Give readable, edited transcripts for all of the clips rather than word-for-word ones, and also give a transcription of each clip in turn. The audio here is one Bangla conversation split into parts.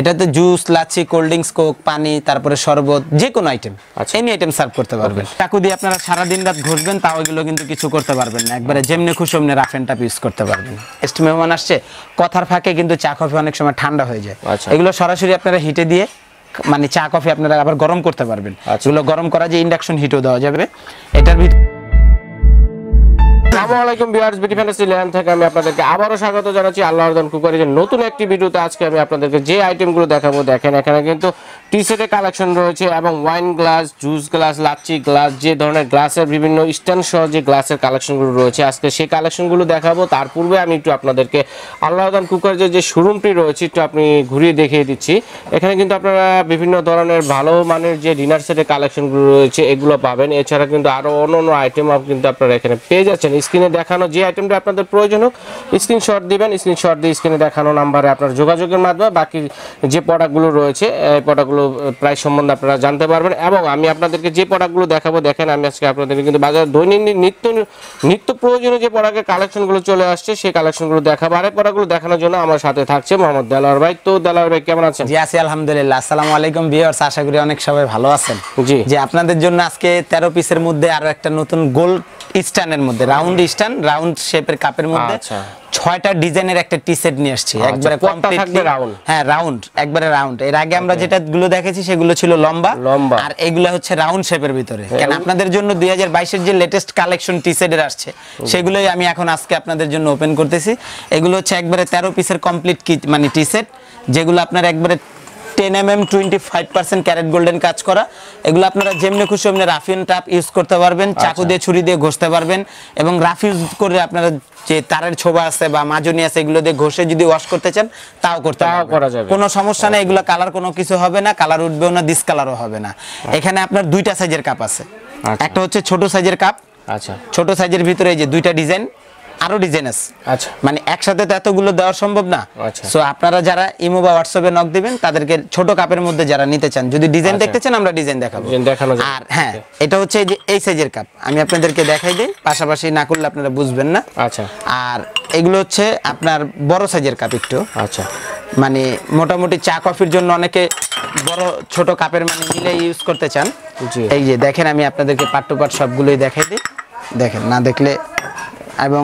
এটাতে juice, lassi, cold drinks, Coke, পানি, তারপরে শরবত, যে কোনো আইটেম, এনি আইটেম সার্ভ করতে পারবেন। চাকু দিয়ে আপনারা সারা দিন রাত ঘষবেন, তাও এগুলো কিন্তু কিছু করতে পারবেন না, একবারে যেমনি খুশি অমনি রাফ এন্ড টাফ ইউজ করতে পারবেন। গেস্ট মেহমান আসছে, কথার ফাঁকে কিন্তু চা কফি অনেক সময় ঠান্ডা হয়ে যায়, এগুলো সরাসরি আপনারা হিটে দিয়ে মানে চা কফি আপনারা আবার গরম করতে পারবেন। এগুলো গরম করা যে ইন্ডাকশন হিটও দেওয়া যাবে। এটার ভিতরে আসসালামু আলাইকুম ভিউয়ার্স, বিটি ফ্যান্টাসি ল্যান্ড থেকে আমি আপনাদেরকে আবারও স্বাগত জানাচ্ছি আল্লাহর দান কুকারের নতুন একটি ভিডিওতে। আজকে আমি আপনাদেরকে যে আইটেমগুলো দেখাবো, দেখেন এখানে কিন্তু টি সেটের কালেকশন রয়েছে এবং wine glass, juice glass, lassi glass, যে ধরনের গ্লাসের বিভিন্ন স্ট্যান্ড সহ যে গ্লাসের কালেকশনগুলো রয়েছে, আজকে সেই কালেকশনগুলো দেখাবো। তার পূর্বে আমি একটু আপনাদেরকে আল্লাহর দান কুকারের যে শোরুমটি রয়েছে একটু আপনি ঘুরিয়ে দেখিয়ে দিচ্ছি। এখানে কিন্তু আপনারা বিভিন্ন ধরনের ভালো মানের যে ডিনার সেটের কালেকশনগুলো রয়েছে এগুলো পাবেন। এছাড়া কিন্তু আরও অন্য আইটেম কিন্তু আপনারা এখানে পেয়ে যাচ্ছেন। স্ক্রিনে দেখানো যে আইটেমটা আপনাদের প্রয়োজন হোক স্ক্রিনশট দিবেন, স্ক্রিনশট দিয়ে স্ক্রিনে দেখানো নাম্বারে আপনার যোগাযোগের মাধ্যমে বাকি যে প্রোডাক্টগুলো রয়েছে এই প্রোডাক্টগুলো প্রাইস সম্বন্ধে আপনারা জানতে পারবেন। এবং আমি আপনাদেরকে যে প্রোডাক্টগুলো দেখাবো, দেখেন আমি আজকে আপনাদেরকে কিন্তু বাজারে দৈনন্দিন নিত্য প্রয়োজনীয় যে প্রোডাক্টের কালেকশনগুলো চলে আসছে সেই কালেকশনগুলো দেখাবো। আর এই প্রোডাক্টগুলো দেখানোর জন্য আমার সাথে থাকছে মোহাম্মদ দেলোয়ার ভাই। তো দেলোয়ার ভাই কেমন আছেন? জি আছি আলহামদুলিল্লাহ। আসসালামু আলাইকুম ভিউয়ার্স, আশা করি অনেক সবাই ভালো আছেন। জি যে আপনাদের জন্য আজকে 13 পিসের মধ্যে আরো একটা নতুন গোল স্ট্যান্ডের মধ্যে রাউন্ড স্ট্যান্ড, রাউন্ড শেপের কাপের মধ্যে 6টা ডিজাইনের একটা টি সেট নিয়ে আসছি, একবারে কমপ্লিটলি রাউন্ড। হ্যাঁ রাউন্ড, একবারে রাউন্ড। এর আগে আমরা যেটা গুলো দেখেছি সেগুলো ছিল লম্বা, আর এগুলো হচ্ছে রাউন্ড শেপের ভিতরে। কারণ আপনাদের জন্য 2022 এর যে লেটেস্ট কালেকশন টি সেটের আসছে সেগুলোই আমি এখন আজকে আপনাদের জন্য ওপেন করতেছি। এগুলো হচ্ছে একবারে 13 পিসের কমপ্লিট মানে টি সেট, যেগুলো আপনার একবারে 10mm 25% ক্যারেট গোল্ডেন কাজ করা। এগুলো আপনারা যেমনি খুশি অমনি রাফ এন্ড টাফ ইউজ করতে পারবেন, চাকু দিয়ে ছুরি দিয়ে ঘষতে পারবেন এবং রাফ ইউজ করে আপনারা যে তারের ছোবা আছে বা মাজনি আছে এগুলো দিয়ে ঘষে যদি ওয়াশ করতে চান তাও করা যাবে, কোনো সমস্যা নেই। এগুলো কালার কোনো কিছু হবে না, কালার উঠবেও না, ডিসকালারও হবে না। এখানে আপনার দুইটা সাইজের কাপ আছে, একটা হচ্ছে ছোট সাইজের কাপ, আচ্ছা ছোট সাইজের ভিতরে এই যে দুইটা ডিজাইন, আরো ডিজাইন আছে, আচ্ছা মানে একসাথে তো এতগুলো দেওয়া সম্ভব না। সো আপনারা যারা ইমো বা হোয়াটসঅ্যাপে নক দিবেন তাদেরকে ছোট কাপের মধ্যে যারা নিতে চান, যদি ডিজাইন দেখতে চান আমরা ডিজাইন দেখাবো। আর হ্যাঁ এটা হচ্ছে যে এই সাইজের কাপ আমি আপনাদেরকে দেখাই দেই, পাশাপাশি না করলে আপনারা বুঝবেন না। আচ্ছা আর এগুলো হচ্ছে আপনার বড় সাইজের কাপ একটু, আচ্ছা মানে মোটামুটি চা কফির জন্য অনেকে বড় ছোট কাপের মানে মিলে ইউজ করতে চান। এই যে দেখেন আমি আপনাদেরকে পার্ট টু পার্ট সবগুলোই দেখাই দিই, দেখেন না দেখলে। এবং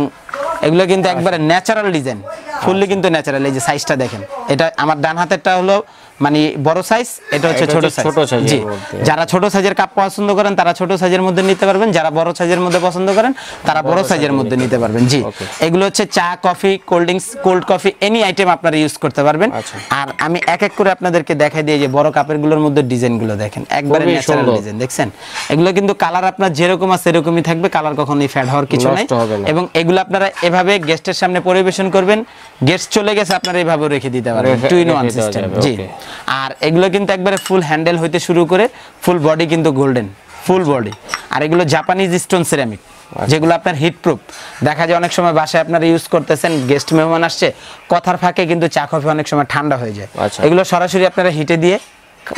এগুলো কিন্তু একবারে ন্যাচারাল ডিজাইন, ফুললি কিন্তু ন্যাচারাল। এই যে সাইজটা দেখেন, এটা আমার ডান হাতেরটা হলো মানে বড় সাইজ, এটা হচ্ছে ছোট সাইজ। জি যারা ছোট সাইজের কাপ পছন্দ করেন তারা ছোট সাইজের মধ্যে নিতে পারবেন, যারা বড় সাইজের মধ্যে পছন্দ করেন তারা বড় সাইজের মধ্যে নিতে পারবেন। জি এগুলো হচ্ছে চা coffee, cold drinks, cold coffee, any item আপনারা ইউজ করতে পারবেন। আর আমি এক এক করে আপনাদেরকে দেখাই দিই যে বড় কাপের গুলোর মধ্যে ডিজাইনগুলো দেখেন, একবারে ন্যাচারাল ডিজাইন দেখছেন। এগুলো কিন্তু কালার আপনার যেরকম আছে এরকমই থাকবে, কালার কখনোই ফেড হওয়ার কিছু নাই। এবং এগুলো আপনারা এভাবে গেস্টের সামনে পরিবেশন করবেন, গেস্ট চলে গেছে আপনারা এইভাবে রেখে দিতে পারবেন, 2-in-1 সিস্টেম। জি আর এগুলো কিন্তু একবারে ফুল হ্যান্ডেল হইতে শুরু করে ফুল বডি কিন্তু গোল্ডেন, ফুল বডি। আর এগুলো জাপানিজ স্টোন সিরামিক, যেগুলো আপনার হিট প্রুফ। দেখা যায় অনেক সময় বাসায় আপনারা ইউজ করতেছেন, গেস্ট মেহমান আসছে, কথার ফাঁকে কিন্তু চা কফি অনেক সময় ঠান্ডা হয়ে যায়। এগুলো সরাসরি আপনারা হিটে দিয়ে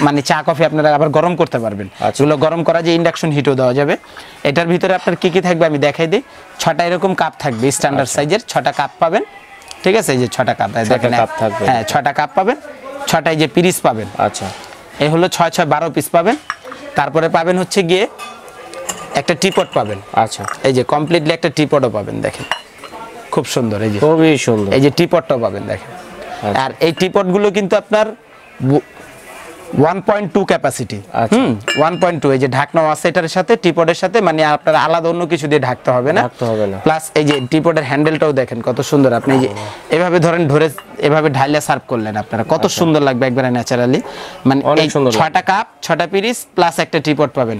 মানে চা কফি আপনারা আবার গরম করতে পারবেন। এগুলো গরম করা যে ইন্ডাকশন হিটও দেওয়া যাবে। এটার ভিতরে আপনার কি কি থাকবে আমি দেখাই দিই। 6টা এরকম কাপ থাকবে স্ট্যান্ডার্ড সাইজের, 6টা কাপ পাবেন, ঠিক আছে। এই যে 6টা কাপ দেখেন, হ্যাঁ 6টা কাপ পাবেন, 6টায় যে পিস পাবেন। আচ্ছা এই হলো 6-6 12 পিস পাবেন। তারপরে পাবেন হচ্ছে গিয়ে একটা টিপট পাবেন। আচ্ছা এই যে কমপ্লিটলি একটা টিপটও পাবেন, দেখেন খুব সুন্দর, এই যে খুবই সুন্দর, এই যে টিপটটাও পাবেন দেখেন। আর এই টিপট গুলো কিন্তু আপনার 1.2 ক্যাপাসিটি, 1.2। এই যে ঢাকনা আছে এটার সাথে, টিপটের সাথে, মানে আপনার আলাদা অন্য কিছু দিয়ে ঢাকতে হবে না। প্লাস এই যে টিপটের হ্যান্ডেলটাও দেখেন কত সুন্দর, আপনি যে এভাবে ধরে এভাবে ঢাইলে সার্ভ করলেন আপনারা, কত সুন্দর লাগবে একবারে ন্যাচারালি। মানে এই 6টা কাপ, 6টা পিস প্লাস একটা টিপট পাবেন।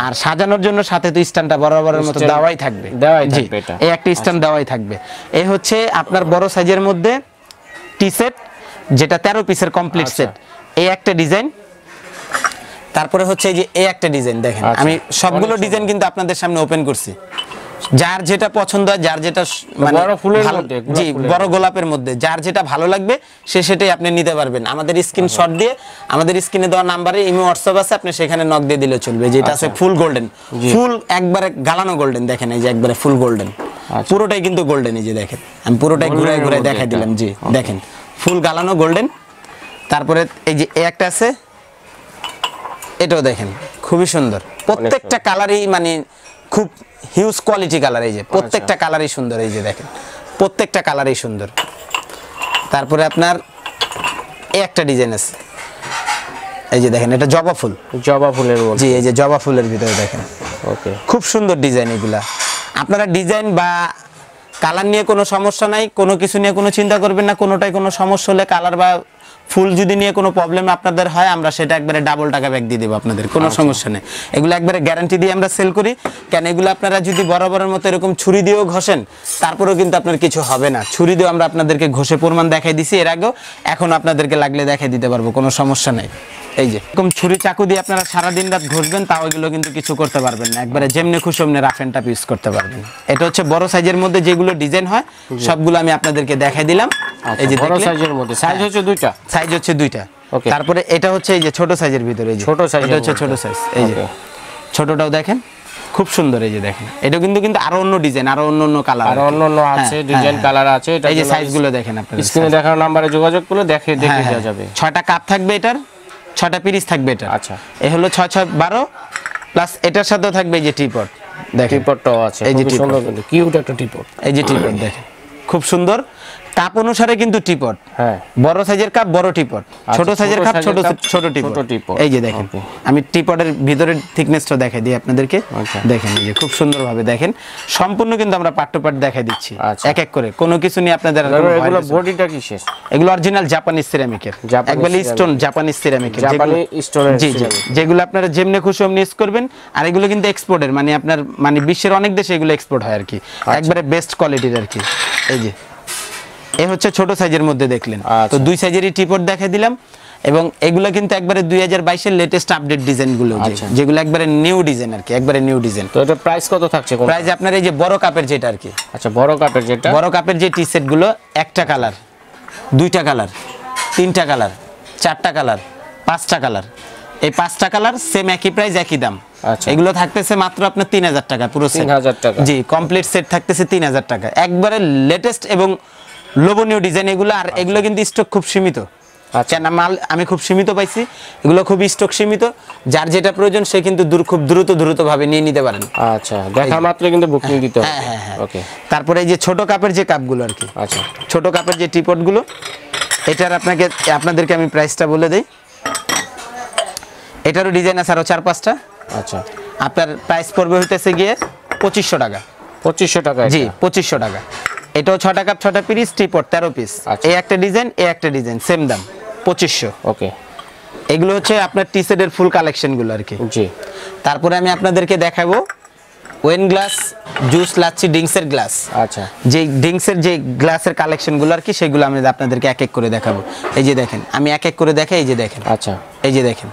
আর সাজানোর জন্য সাথে তো স্ট্যান্ডটা বরাবরের মতো দেওয়াই থাকবে, এই একটা স্ট্যান্ড দেওয়াই থাকবে। এই হচ্ছে আপনার বড় সাইজের মধ্যে টি সেট, যেটা 13 পিসের কমপ্লিট সেট। এই একটা ডিজাইন, তারপরে হচ্ছে এই যে এই একটা ডিজাইন দেখেন। আমি সবগুলো ডিজাইন কিন্তু আপনাদের সামনে ওপেন করছি, যার যেটা পছন্দ হয়, যার যেটা মানে বড় ফুলের মধ্যে, জি বড় গোলাপের মধ্যে যার যেটা ভালো লাগবে সে সেটাই আপনি নিতে পারবেন। আমাদের স্ক্রিনশট দিয়ে আমাদের স্ক্রিনে দেওয়া নাম্বারে ইমো হোয়াটসঅ্যাপ আছে, আপনি সেখানে নক দিয়ে দিলে চলবে। যেটা আছে ফুল গোল্ডেন, ফুল একবারে গালানো গোল্ডেন, দেখেন এই যে একবারে ফুল গোল্ডেন, পুরোটাই কিন্তু গোল্ডেন। এই যে দেখেন আমি পুরোটাই ঘুরে ঘুরে দেখাই দিলাম, জি দেখেন ফুল গালানো গোল্ডেন। তারপরে এই যে একটা আছে, এটাও দেখেন খুবই সুন্দর, প্রত্যেকটা কালারই মানে খুব হিউজ কোয়ালিটি কালার, এই যে প্রত্যেকটা কালারই সুন্দর, এই যে দেখেন প্রত্যেকটা কালারই সুন্দর। তারপরে আপনার এই একটা ডিজাইন আছে, এই যে দেখেন এটা জবা ফুল, জবা ফুলের মধ্যে, জি এই যে জবা ফুলের ভিতরে দেখেন, ওকে খুব সুন্দর ডিজাইন এগুলা। আপনারা ডিজাইন বা কালার নিয়ে কোনো সমস্যা নাই, কোনো কিছু নিয়ে কোনো চিন্তা করবেন না, কোনোটাই কোনো সমস্যা হলে কালার বা ফুল যদি নিয়ে কোনো প্রবলেম আপনাদের হয়, আমরা সেটা একবারে ডাবল টাকা ব্যাক দিয়ে দেবো আপনাদের, কোনো সমস্যা নেই। এগুলো একবারে গ্যারান্টি দিয়ে আমরা সেল করি, কেন এগুলো আপনারা যদি বরাবরের মতো এরকম ছুরি দিয়েও ঘষেন তারপরেও কিন্তু আপনার কিছু হবে না। ছুরি দিয়েও আমরা আপনাদেরকে ঘষে প্রমাণ দেখাই দিছি এর আগেও, এখন আপনাদেরকে লাগলে দেখাই দিতে পারবো, কোনো সমস্যা নেই। এই যে এরকম ছুরি চাকু দিয়ে আপনারা সারাদিন রাত ঘষবেন, তাও এগুলো কিন্তু কিছু করতে পারবেন না, একবারে যেমনি খুশি অমনি রাফ এন্ড টাফ ইউজ করতে পারবেন। এটা হচ্ছে বড় সাইজের মধ্যে যেগুলো ডিজাইন হয় সবগুলো আমি আপনাদেরকে দেখাই দিলাম। এই যে বড় সাইজের মধ্যে সাইজ হচ্ছে দুইটা, সাইজ হচ্ছে দুইটা। তারপরে এটা হচ্ছে এই যে ছোট সাইজের ভিতরে, এই যে ছোট সাইজ, এটা হচ্ছে ছোট সাইজ, এই যে ছোটটাও দেখেন খুব সুন্দর, এই যে দেখেন এটা কিন্তু আরো অন্য ডিজাইন, আরো অন্য কালার, আরো অন্য আছে ডিজাইন কালার আছে। এটা এই যে সাইজগুলো দেখেন, আপনারা স্ক্রিনে দেখানো নম্বরে যোগাযোগ করলে দেখে দেওয়া যাবে। 6টা কাপ থাকবে এটার, 6টা পিস থাকবে এটা। আচ্ছা, এই হলো 6 6 12 প্লাস এটার সাথেও থাকবে এই যে টিপট, দেখেন টিপটটাও আছে, এই যে খুব সুন্দর কিন্তু কিউট একটা টিপট। এই যে টিপট দেখেন খুব সুন্দর, কাপ অনুসারে কিন্তু টিপট, হ্যাঁ বড় সাইজের কাপ বড় টিপট, ছোট সাইজের কাপ ছোট টিপট। এই যে দেখেন আমি টিপটের ভিতরের থিকনেসটা দেখাই দিই আপনাদেরকে, দেখেন এই যে খুব সুন্দরভাবে দেখেন, সম্পূর্ণ কিন্তু আমরা পার্ট টু পার্ট দেখাই দিচ্ছি এক এক করে, কোনো কিছু নিয়ে আপনাদের। এগুলো বডিটা কিসের? এগুলো অরিজিনাল জাপানিজ সিরামিকের, একবার স্টোন জাপানিজ সিরামিকের, জাপানি স্টোনের, জি জি, যেগুলো আপনারা যেমনি খুশি অমনি ইউজ করবেন। আর এগুলো কিন্তু এক্সপোর্টের, মানে আপনার মানে বিশ্বের অনেক দেশে এগুলো এক্সপোর্ট হয় আর কি, একবারে বেস্ট কোয়ালিটির আর কি। এই যে এই হচ্ছে ছোট সাইজের মধ্যে দেখলেন, তো দুই সাইজেরই টিপট দেখাই দিলাম। এবং এগুলো কিন্তু একবারে 2022 এর লেটেস্ট আপডেট ডিজাইনগুলো, যেগুলো একবারে নিউ ডিজাইন আর কি, একবারে নিউ ডিজাইন। তো এটা প্রাইস কত থাকছে? প্রাইস আপনার এই যে বড় কাপের যেটা আর কি, আচ্ছা বড় কাপের যেটা, বড় কাপের যে টি সেট গুলো, একটা কালার, দুইটা কালার, তিনটা কালার, চারটা কালার, পাঁচটা কালার, এই 5টা কালার সেম একই প্রাইস একই দাম। এগুলো থাকতেছে মাত্র আপনার 3000 টাকা পুরো সেট, 3000 টাকা, জি কমপ্লিট সেট থাকতেছে 3000 টাকা, একবারে লেটেস্ট এবং লোভনীয় ডিজাইন এগুলো। আর এগুলো কিন্তু স্টক খুব সীমিত, কেন মাল আমি খুব সীমিত পাইছি, এগুলো খুব স্টক সীমিত, যার যেটা প্রয়োজন সে কিন্তু খুব দ্রুত ভাবে নিয়ে নিতে পারেন। আচ্ছা, দেখা মাত্র কিন্তু বুকিং দিতে হবে। হ্যাঁ ওকে। তারপরে এই যে ছোট কাপের যে কাপগুলো আর কি, আচ্ছা ছোট কাপের যে টিপটগুলো, এটার আপনাদেরকে আমি প্রাইসটা বলে দেই। এটারও ডিজাইন আছে আরো 4-5টা। আচ্ছা, আপনার প্রাইস পড়বে হইতেছে গিয়ে 2500 টাকা। 2500 টাকা, জি 2500 টাকা। এটাও 6টা কাপ 6টা পিস টিপট 13 পিস, এই একটা ডিজাইন এই একটা ডিজাইন সেম দাম 2500। ওকে, এগুলো হচ্ছে আপনার টি সেটের ফুল কালেকশনগুলো আর কি। জি, তারপরে আমি আপনাদেরকে দেখাবো ওয়েন গ্লাস, জুস, লাচ্ছি, ড্রিঙ্কসের গ্লাস। আচ্ছা, যে ড্রিঙ্কসের যে গ্লাসের কালেকশনগুলো আর কি, সেগুলো আমি আপনাদেরকে এক এক করে দেখাবো। এই যে দেখেন আমি এক এক করে দেখাই, এই যে দেখেন, আচ্ছা এই যে দেখেন,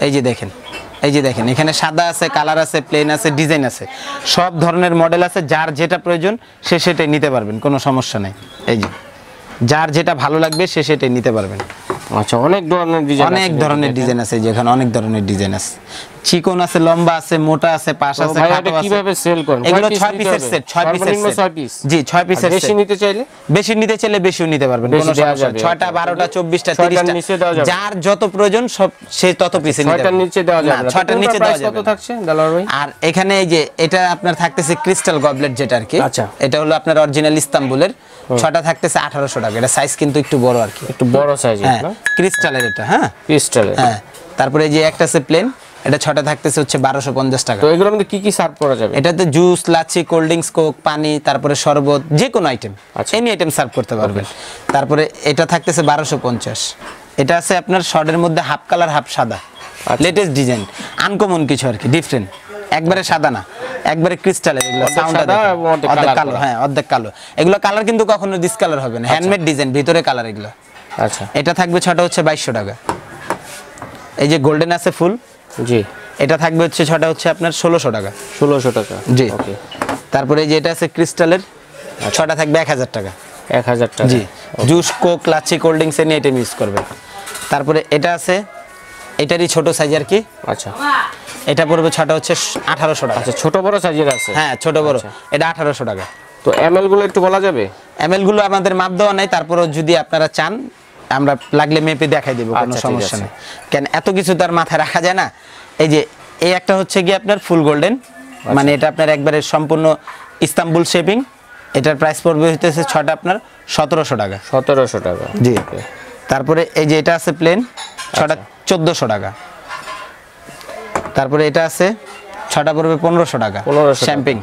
এই যে দেখেন, এই যে দেখেন, এখানে সাদা আছে, কালার আছে, প্লেন আছে, ডিজাইন আছে, সব ধরনের মডেল আছে, যার যেটা প্রয়োজন সে সেটাই নিতে পারবেন, কোনো সমস্যা নেই। এই যে যার যেটা ভালো লাগবে সে সেটাই নিতে পারবেন। আচ্ছা, অনেক ধরনের ডিজাইন, অনেক ধরনের ডিজাইন আছে, যেখানে অনেক ধরনের ডিজাইন আছে, চিকন আছে, লম্বা আছে, মোটা আছে, পাশ আছে, খাটো আছে। কিভাবে সেল করেন? এগুলো 6 পিসের সেট, 6 পিসের সেট, 6 পিস, জি 6 পিসের সেট। বেশি নিতে চাইলে বেশিও নিতে পারবেন, কোনো সমস্যা নেই। 6টা 12টা 24টা 30টা, যার যত প্রয়োজন সব সে তত পিসে নিতে পারবে। 6টার নিচে দেওয়া যাবে না, 6টার নিচে দেওয়া যাবে কত থাকছে দালাল ভাই? আর এখানে এই যে এটা আপনার থাকতেছে ক্রিস্টাল গবলেট যেটা আর কি, আচ্ছা, এটা হলো আপনার অরিজিনাল ইস্তাম্বুলের, 6টা থাকতেছে 1800 টাকা। এটা সাইজ কিন্তু একটু বড় আর কি, একটু বড় সাইজ, হ্যাঁ ক্রিস্টালের এটা, হ্যাঁ ক্রিস্টালের, হ্যাঁ। তারপরে যে একটা আছে প্লেন, এটা 6টা থাকতেছে হচ্ছে 1250 টাকা। তো এগুলোর মধ্যে কি কি সার্ভ করা যাবে? এটাতে juice, lassi, cold drinks, Coke, পানি, তারপরে শরবত, যে কোনো আইটেম, এনি আইটেম সার্ভ করতে পারবেন। তারপরে এটা থাকতেছে 1250। এটা আছে আপনার শর্টের মধ্যে হাফ কালার হাফ সাদা, লেটেস্ট ডিজাইন, আনকমন কিছু আর কি, ডিফারেন্ট, একবারে সাদা না, একবারে ক্রিস্টালের। এগুলো সাউন্ডটা অর্ধেক কালো, হ্যাঁ অর্ধেক কালো। এগুলো কালার কিন্তু কখনো ডিসকালার হবে না, হ্যান্ডমেড ডিজাইন, ভিতরে কালার এগুলো। আচ্ছা, এটা থাকবে 6টা হচ্ছে 2200 টাকা। এই যে গোল্ডেন আছে ফুল, জি, এটা থাকবে হচ্ছে 6টা হচ্ছে আপনার 1600 টাকা। 1600 টাকা, জি ওকে। তারপরে এই যে এটা আছে ক্রিস্টালের, 6টা থাকবে 1000 টাকা। 1000 টাকা, জি। Juice, coke, lassi, cold drinks any item use করবে। তারপরে এটা আছে, এটারই ছোট সাইজ আর কি। আচ্ছা, এটা পড়বে 6টা হচ্ছে 1800 টাকা। আচ্ছা, ছোট বড় সাইজের আছে, হ্যাঁ ছোট বড়, এটা 1800 টাকা। তো এমএল গুলো একটু বলা যাবে? এমএল গুলো আমাদের মাপ দেওয়া নাই, তারপরে যদি আপনারা চান আমরা লাগলে মেপে দেখাই দেব, কোনো সমস্যা নেই। কেন এত কিছু তার মাথায় রাখা যায় না। এই যে এই একটা হচ্ছে কি আপনার ফুল গোল্ডেন, মানে এটা আপনার একবারে সম্পূর্ণ ইস্তাম্বুল শেপিং। এটার প্রাইস পড়বে হইতেছে 6টা আপনার 1700 টাকা। 1700 টাকা, জি। তারপরে এই যে এটা আছে প্লেন, 6টা 1400 টাকা। তারপরে এটা আছে 6টা পড়বে 1500 টাকা, শ্যাম্পিং।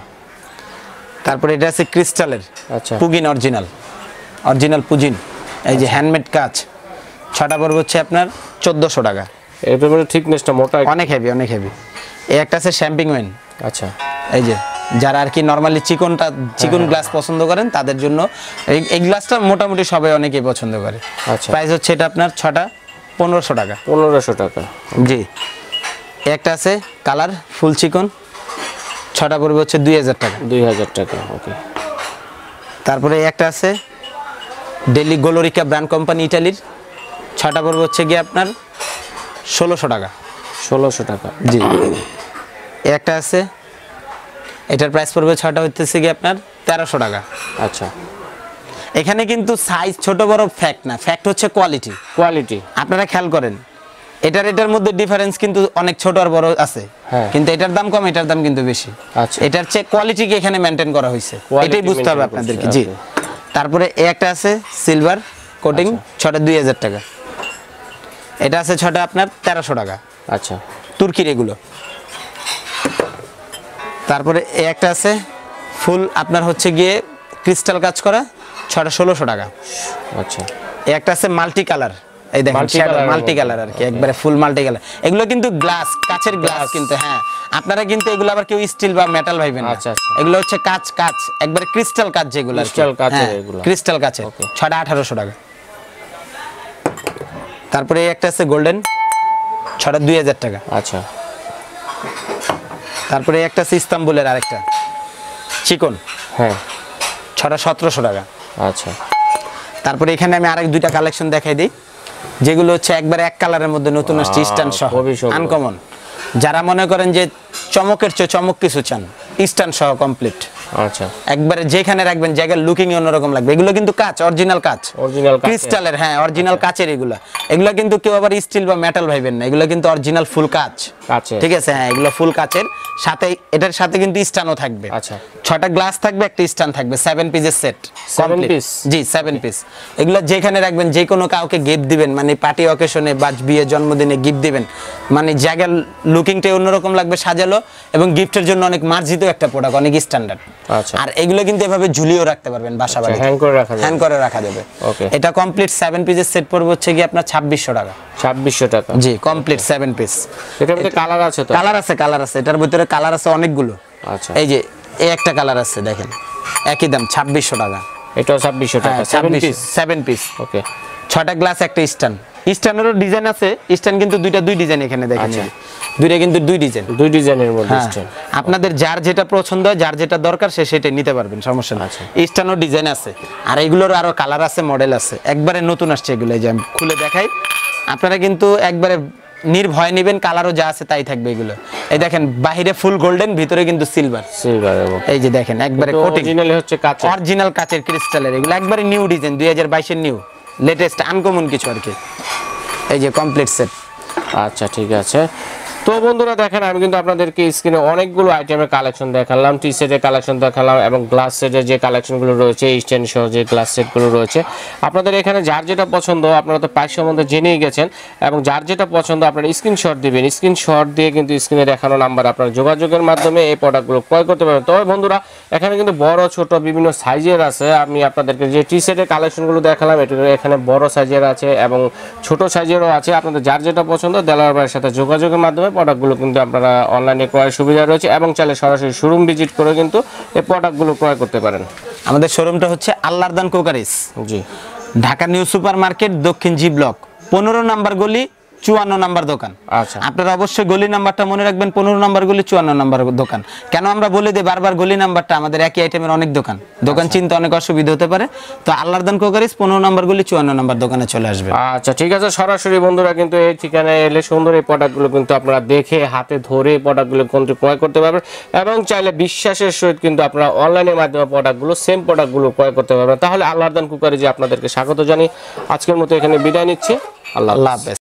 তারপরে এটা আছে ক্রিস্টালের, আচ্ছা, পুগিন অরিজিনাল পুজিন, এই যে হ্যান্ডমেড কাজ, 6টা পড়বে হচ্ছে আপনার 1400 টাকা। এটার মধ্যে থিকনেসটা মোটা, অনেক হেভি, অনেক হেভি। এই একটা আছে শ্যাম্পিং ওয়েন, আচ্ছা, এই যে যারা আর কি নরমালি চিকন গ্লাস পছন্দ করেন তাদের জন্য এই গ্লাসটা মোটামুটি সবাই অনেকেই পছন্দ করে। আচ্ছা, প্রাইস হচ্ছে এটা আপনার 6টা 1500 টাকা। 1500 টাকা, জি। একটা আছে কালার ফুল চিকন, 6টা পড়বে হচ্ছে 2000 টাকা। 2000 টাকা, ওকে। তারপরে একটা আছে ডেলি গোলোরিকা ব্র্যান্ড কোম্পানি ইটালির, 6টা পড়বে হচ্ছে গিয়ে আপনার 1600 টাকা। 1600 টাকা, জি। একটা আছে, এটার প্রাইস পড়বে 6টা হচ্ছে গিয়ে আপনার 1300 টাকা। আচ্ছা। এখানে কিন্তু সাইজ ছোট বড় ফ্যাক্ট না, ফ্যাক্ট হচ্ছে কোয়ালিটি। আপনারা খেয়াল করেন এটার মধ্যে ডিফারেন্স কিন্তু অনেক ছোট আর বড় আছে, কিন্তু এটার দাম কম, এটার দাম কিন্তু বেশি। আচ্ছা, এটার চেয়ে কোয়ালিটিকে এখানে মেনটেন করা হয়েছে, এটাই বুঝতে হবে আপনাদেরকে। জি। তারপরে এই একটা আছে সিলভার কোটিং, 6টা 2000 টাকা। এটা আছে 6টা আপনার 1300 টাকা। আচ্ছা, তুর্কির এগুলো। তারপরে এই একটা আছে ফুল আপনার হচ্ছে গিয়ে ক্রিস্টাল কাজ করা, 6টা 1600 টাকা। আচ্ছা। এই একটা আছে মাল্টি কালার, এই দেখেন মাল্টি কালার আর কি, একবারে ফুল মাল্টি কালার। এগুলো কিন্তু গ্লাস, কাচের গ্লাস কিন্তু, হ্যাঁ আপনারা কিন্তু এগুলো আবার কেউ স্টিল বা মেটাল ভাইবেন না। আচ্ছা, এগুলো হচ্ছে কাচ, একবারে ক্রিস্টাল কাচ, যেগুলো ক্রিস্টাল কাচের, 6টা 1800 টাকা। তারপরে এই একটা আছে গোল্ডেন, 6টা 2000 টাকা। আচ্ছা। তারপরে একটা আছে ইস্তাম্বুলের আরেকটা চিকন, হ্যাঁ, 6টা 1700 টাকা। আচ্ছা। তারপরে এখানে আমি আরেক দুইটা কালেকশন দেখাই দিই, যেগুলো হচ্ছে একবারে এক কালারের মধ্যে নতুন আসছে, ইস্টার্ন সহ, আনকমন। যারা মনে করেন যে চমকের চেয়ে চমক কিছু চান, ইস্টার্ন সহ কমপ্লিট। আচ্ছা। একবারে যেখানে রাখবেন জায়গার লুকিং অন্যরকম লাগবে। এগুলো কিন্তু কাচ, অরিজিনাল কাচ, ক্রিস্টালের, হ্যাঁ অরিজিনাল কাচের এগুলো। এগুলো কিন্তু কেউ আবার স্টিল বা মেটাল ভাইবেন না, এগুলো কিন্তু অরিজিনাল ফুল কাচ, ঠিক আছে? হ্যাঁ, এগুলো ফুল কাচের সাথে, এটার সাথে কিন্তু স্ট্যান্ডও থাকবে। আচ্ছা। 6টা গ্লাস থাকবে, একটা স্ট্যান্ড থাকবে, 7 পিসের সেট। 7 পিস? জি, 7 পিস। এগুলো যেখানে রাখবেন, যে কোনো কাউকে গিফট দিবেন, মানে পার্টি অকেশনে বা বিয়ে জন্মদিনে গিফট দিবেন, মানে জায়গার লুকিংটাই অন্যরকম লাগবে, সাজালো, এবং গিফটের জন্য অনেক মার্জিত একটা প্রোডাক্ট, অনেক স্ট্যান্ডার্ড। আচ্ছা। আর এগুলো কিন্তু এভাবে ঝুলিয়েও রাখতে পারবেন বাসা বাড়িতে, হ্যাং করে রাখা যাবে। ওকে। এটা কমপ্লিট 7 পিসের সেট পড়বে হচ্ছে কি আপনার 2600 টাকা। 2600 টাকা? জি, কমপ্লিট 7 পিস। এটার মধ্যে কালার আছে তো? কালার আছে, এটার ভিতরে কালার আছে অনেকগুলো। আচ্ছা। এই যে এই একটা কালার আছে, দেখেন, একই দাম 2600 টাকা। এটাও 2600 টাকা, 7 পিস। ওকে। 6টা গ্লাস, একটা স্ট্যান্ডেরও ডিজাইন আছে। স্ট্যান্ড কিন্তু দুই ডিজাইন এখানে দেখেন, দুইটা কিন্তু দুই ডিজাইনের মধ্যে স্ট্যান্ড। আপনাদের যার যেটা পছন্দ হয়, যার যেটা দরকার, সে সেটা নিতে পারবেন, সমস্যা নেই। স্ট্যান্ডও ডিজাইন আছে, আর এগুলোর আরো কালার আছে, মডেল আছে, একবারে নতুন আসছে এগুলো। এই যে আমি খুলে দেখাই, আপনারা কিন্তু একবারে নির্ভয় নেবেন, কালারও যা আছে তাই থাকবে এগুলো। এই দেখেন, বাহিরে ফুল গোল্ডেন, ভিতরে কিন্তু সিলভার। এই যে দেখেন, একবারে কোটিং হচ্ছে অরিজিনাল কাচের ক্রিস্টালের। এগুলো একবারে নিউ ডিজাইন, 2022 এর নিউ লেটেস্ট আনকমন কিছু আর কি। এই যে কমপ্লিট সেট। আচ্ছা, ঠিক আছে। তো বন্ধুরা দেখেন, আমি কিন্তু আপনাদেরকে স্ক্রিনে অনেকগুলো আইটেমের কালেকশন দেখালাম, টি সেটের কালেকশন দেখালাম, এবং গ্লাস সেটের যে কালেকশনগুলো রয়েছে, স্ট্যান্ড সহ যে গ্লাস সেটগুলো রয়েছে। আপনাদের এখানে যার যেটা পছন্দ, আপনারা তো প্রাইস সম্বন্ধে জেনেই গেছেন, এবং যার যেটা পছন্দ আপনারা স্ক্রিনশট দিবেন। স্ক্রিনশট দিয়ে কিন্তু স্ক্রিনে দেখানো নাম্বার আপনারা যোগাযোগের মাধ্যমে এই প্রোডাক্টগুলো ক্রয় করতে পারবেন। তবে বন্ধুরা, এখানে কিন্তু বড় ছোট বিভিন্ন সাইজের আছে। আমি আপনাদেরকে যে টি সেটের কালেকশনগুলো দেখালাম, এটা এখানে বড় সাইজের আছে এবং ছোট সাইজেরও আছে। আপনাদের যার যেটা পছন্দ, দেলোয়ার ভাইয়ের সাথে যোগাযোগের মাধ্যমে প্রোডাক্টগুলো কিন্তু আপনারা অনলাইনে ক্রয়ের সুবিধা রয়েছে, এবং চাইলে সরাসরি শোরুম ভিজিট করে কিন্তু এই প্রোডাক্টগুলো ক্রয় করতে পারেন। আমাদের শোরুমটা হচ্ছে আল্লাহর দান কোকারিস, জি, ঢাকা নিউ সুপার মার্কেট, দক্ষিণ জি ব্লক, 15 নম্বর গলি, 54 নাম্বার দোকান। আচ্ছা, আপনারা অবশ্যই গলি নাম্বারটা মনে রাখবেন, 15 নাম্বার গলি 54 নাম্বার দোকান। কেন আমরা বলে দিই বারবার গলি নাম্বারটা, আমাদের একই আইটেমের অনেক দোকান চিনতে অনেক অসুবিধা হতে পারে। তো আল্লাহর দান কোকারিজ 15 নাম্বার গলি 54 নাম্বার দোকানে চলে আসবে। আচ্ছা ঠিক আছে, সরাসরি বন্ধুরা কিন্তু এই ঠিকানায় এলে সুন্দর এই প্রোডাক্টগুলো কিন্তু আপনারা দেখে হাতে ধরে প্রোডাক্টগুলো কিন্তু ক্রয় করতে পারবেন, এবং চাইলে বিশ্বাসের সহিত কিন্তু আপনারা অনলাইনের মাধ্যমে প্রোডাক্টগুলো সেম প্রোডাক্টগুলো ক্রয় করতে পারবেন। তাহলে আল্লাহর দান কুকারিজে আপনাদেরকে স্বাগত জানিয়ে আজকের মতো এখানে বিদায় নিচ্ছি। আল্লাহ হাফেজ।